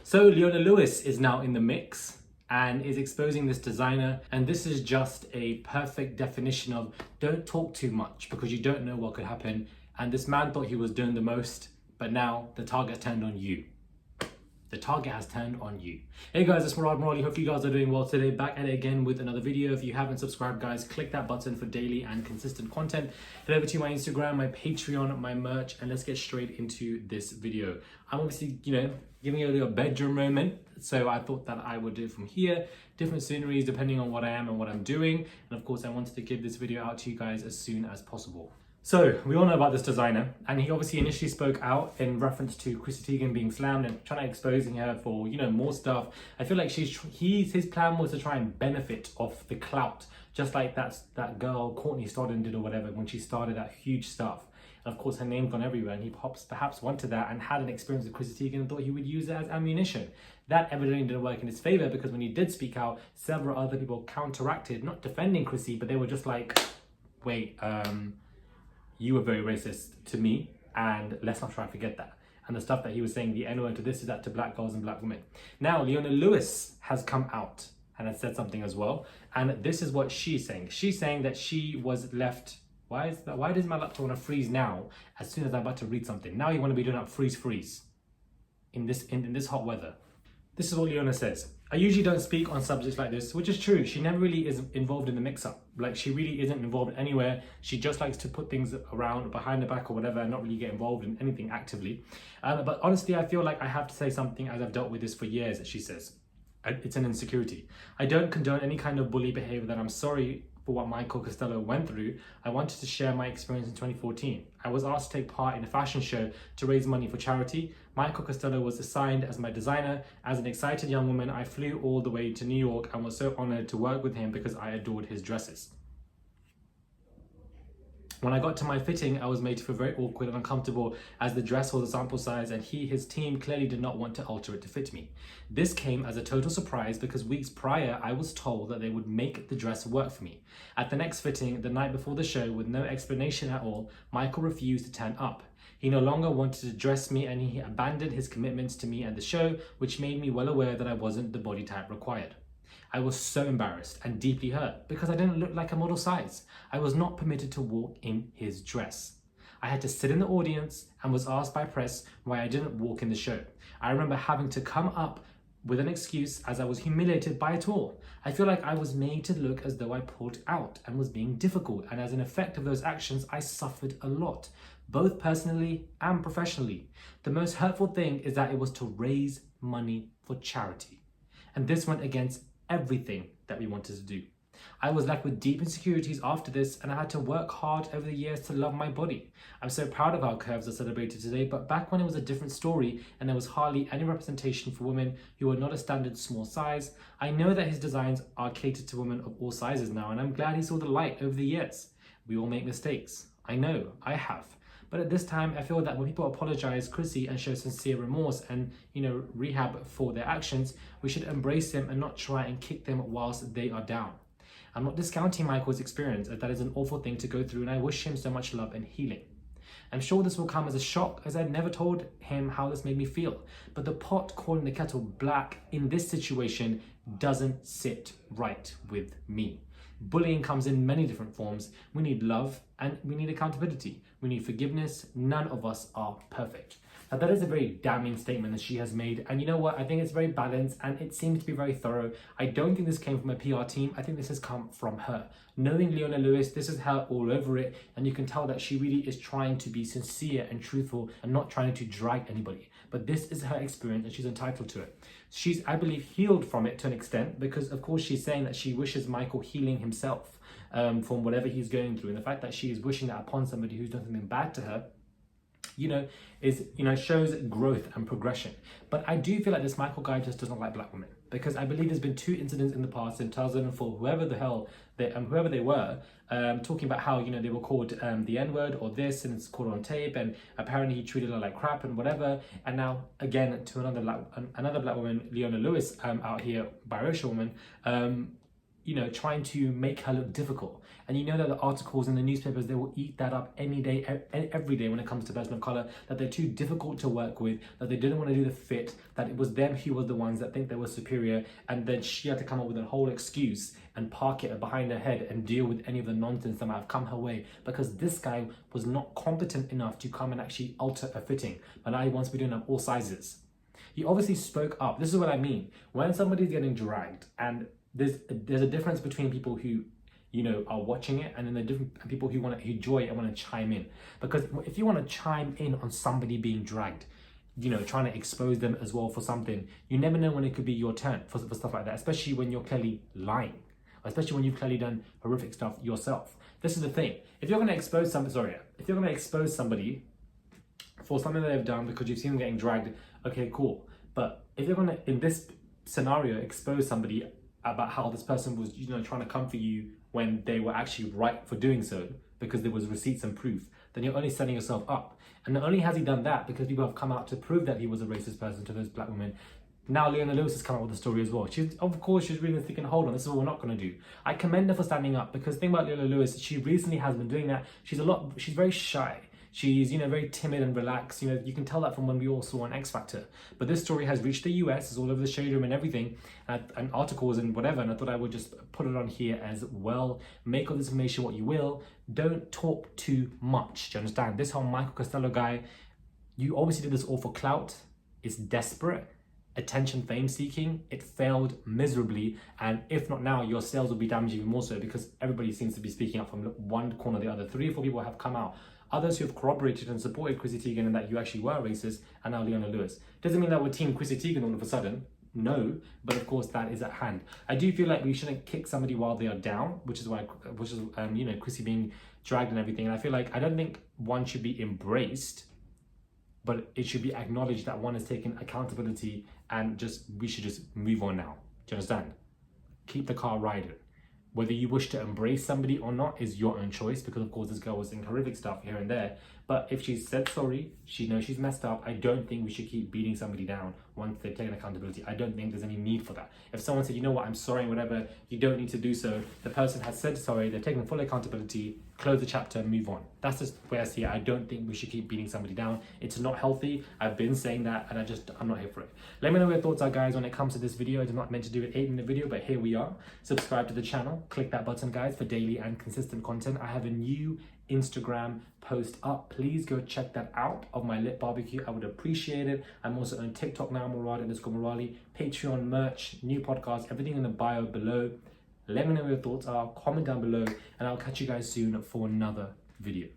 So Leona Lewis is now in the mix and is exposing this designer, and this is just a perfect definition of don't talk too much because you don't know what could happen. And this man thought he was doing the most, but now the target turned on you. The target has turned on you. Hey guys, it's Murad Morali. Hope you guys are doing well today. Back at it again with another video. If you haven't subscribed, guys, click that button for daily and consistent content. Head over to my Instagram, my Patreon, my merch, and let's get straight into this video. I'm obviously, giving you a little bedroom moment. So I thought that I would do it from here. Different sceneries depending on what I am and what I'm doing. And of course, I wanted to give this video out to you guys as soon as possible. So we all know about this designer, and he obviously initially spoke out in reference to Chrissy Teigen being slammed and trying to exposing her for more stuff. I feel like his plan was to try and benefit off the clout, just like that girl Courtney Stodden did or whatever when she started that huge stuff. And of course her name's gone everywhere, and he perhaps wanted that and had an experience with Chrissy Teigen and thought he would use it as ammunition. That evidently didn't work in his favor, because when he did speak out, several other people counteracted, not defending Chrissy, but they were just like, wait, you were very racist to me, and let's not try to forget that. And the stuff that he was saying, the N-word to this, to that, to black girls and black women. Now, Leona Lewis has come out and has said something as well. And this is what she's saying. She's saying that she was left... Why does my laptop want to freeze now as soon as I'm about to read something? Now you want to be doing that freeze in this hot weather. This is what Leona says. I usually don't speak on subjects like this, which is true. She never really is involved in the mix-up. Like, she really isn't involved anywhere. She just likes to put things around behind the back or whatever and not really get involved in anything actively. But honestly, I feel like I have to say something, as I've dealt with this for years, she says. It's an insecurity. I don't condone any kind of bully behavior, that I'm sorry for what Michael Costello went through. I wanted to share my experience in 2014. I was asked to take part in a fashion show to raise money for charity. Michael Costello was assigned as my designer. As an excited young woman, I flew all the way to New York and was so honored to work with him because I adored his dresses. When I got to my fitting, I was made to feel very awkward and uncomfortable, as the dress was a sample size and his team clearly did not want to alter it to fit me. This came as a total surprise, because weeks prior, I was told that they would make the dress work for me. At the next fitting, the night before the show, with no explanation at all, Michael refused to turn up. He no longer wanted to dress me, and he abandoned his commitments to me and the show, which made me well aware that I wasn't the body type required. I was so embarrassed and deeply hurt because I didn't look like a model size. I was not permitted to walk in his dress. I had to sit in the audience and was asked by press why I didn't walk in the show. I remember having to come up with an excuse, as I was humiliated by it all. I feel like I was made to look as though I pulled out and was being difficult, and as an effect of those actions, I suffered a lot, both personally and professionally. The most hurtful thing is that it was to raise money for charity, and this went against everything that we wanted to do. I was left with deep insecurities after this, and I had to work hard over the years to love my body. I'm so proud of how curves are celebrated today, but back when it was a different story and there was hardly any representation for women who were not a standard small size. I know that his designs are catered to women of all sizes now, and I'm glad he saw the light over the years. We all make mistakes. I know, I have. But at this time, I feel that when people apologize, Chrissy, and show sincere remorse and, rehab for their actions, we should embrace them and not try and kick them whilst they are down. I'm not discounting Michael's experience, as that is an awful thing to go through, and I wish him so much love and healing. I'm sure this will come as a shock, as I've never told him how this made me feel. But the pot calling the kettle black in this situation doesn't sit right with me. Bullying comes in many different forms. We need love and we need accountability. We need forgiveness. None of us are perfect. Now, that is a very damning statement that she has made. And you know what? I think it's very balanced and it seems to be very thorough. I don't think this came from a PR team. I think this has come from her. Knowing Leona Lewis, this is her all over it. And you can tell that she really is trying to be sincere and truthful and not trying to drag anybody. But this is her experience and she's entitled to it. She's, I believe, healed from it to an extent, because of course she's saying that she wishes Michael healing himself from whatever he's going through. And the fact that she is wishing that upon somebody who's done something bad to her, shows growth and progression. But I do feel like this Michael guy just doesn't like black women, because I believe there's been 2 incidents in the past, in 2004, whoever they were, talking about how, they were called the N-word or this, and it's caught on tape, and apparently he treated her like crap and whatever. And now again to another black woman, Leona Lewis, out here, biracial woman, you know, trying to make her look difficult. And you know that the articles in the newspapers, they will eat that up any day, every day when it comes to person of color, that they're too difficult to work with, that they didn't want to do the fit, that it was them who were the ones that think they were superior, and then she had to come up with a whole excuse and park it behind her head and deal with any of the nonsense that might have come her way, because this guy was not competent enough to come and actually alter a fitting. But now he wants to be doing all sizes. He obviously spoke up. This is what I mean. When somebody's getting dragged, and there's a difference between people who, you know, are watching it, and then the different people who enjoy it and want to chime in. Because if you want to chime in on somebody being dragged, you know, trying to expose them as well for something, you never know when it could be your turn for stuff like that, especially when you're clearly lying, especially when you've clearly done horrific stuff yourself. This is the thing. If you're going to expose somebody for something that they've done because you've seen them getting dragged, okay, cool. But if you're going to, in this scenario, expose somebody about how this person was, you know, trying to come for you when they were actually right for doing so, because there was receipts and proof, then you're only setting yourself up. And not only has he done that, because people have come out to prove that he was a racist person to those black women, now Leona Lewis has come out with the story as well. She's really thinking, hold on, this is what we're not going to do. I commend her for standing up, because the thing about Leona Lewis, she recently has been doing that. She's very shy. She's, you know, very timid and relaxed. You know, you can tell that from when we all saw on X Factor. But this story has reached the US, it's all over the shade room and everything, and articles and whatever. And I thought I would just put it on here as well. Make of this information what you will. Don't talk too much. Do you understand? This whole Michael Costello guy, you obviously did this all for clout. It's desperate. Attention, fame seeking. It failed miserably. And if not now, your sales will be damaged even more so, because everybody seems to be speaking up from one corner or the other. 3 or 4 people have come out. Others who have corroborated and supported Chrissy Teigen and that you actually were racist, and now Leona Lewis. Doesn't mean that we're team Chrissy Teigen all of a sudden. No, but of course that is at hand. I do feel like we shouldn't kick somebody while they are down, which is you know, Chrissy being dragged and everything. And I feel like, I don't think one should be embraced, but it should be acknowledged that one has taken accountability, and we should just move on now. Do you understand? Keep the car riding. Whether you wish to embrace somebody or not is your own choice, because of course this girl was saying horrific stuff here and there. But if she said sorry, she knows she's messed up, I don't think we should keep beating somebody down once they've taken accountability. I don't think there's any need for that. If someone said, you know what, I'm sorry and whatever, you don't need to do so. The person has said sorry, they've taken full accountability, close the chapter, move on. That's just where I see it. I don't think we should keep beating somebody down. It's not healthy. I've been saying that, and I'm not here for it. Let me know what your thoughts are, guys, when it comes to this video. I did not meant to do an 8-minute video, but here we are. Subscribe to the channel. Click that button, guys, for daily and consistent content. I have a new Instagram post up. Please go check that out, of my lit barbecue. I would appreciate it. I'm also on TikTok now, Morali_Morali, Patreon, merch, new podcast, everything in the bio below. Let me know what your thoughts are, comment down below, and I'll catch you guys soon for another video.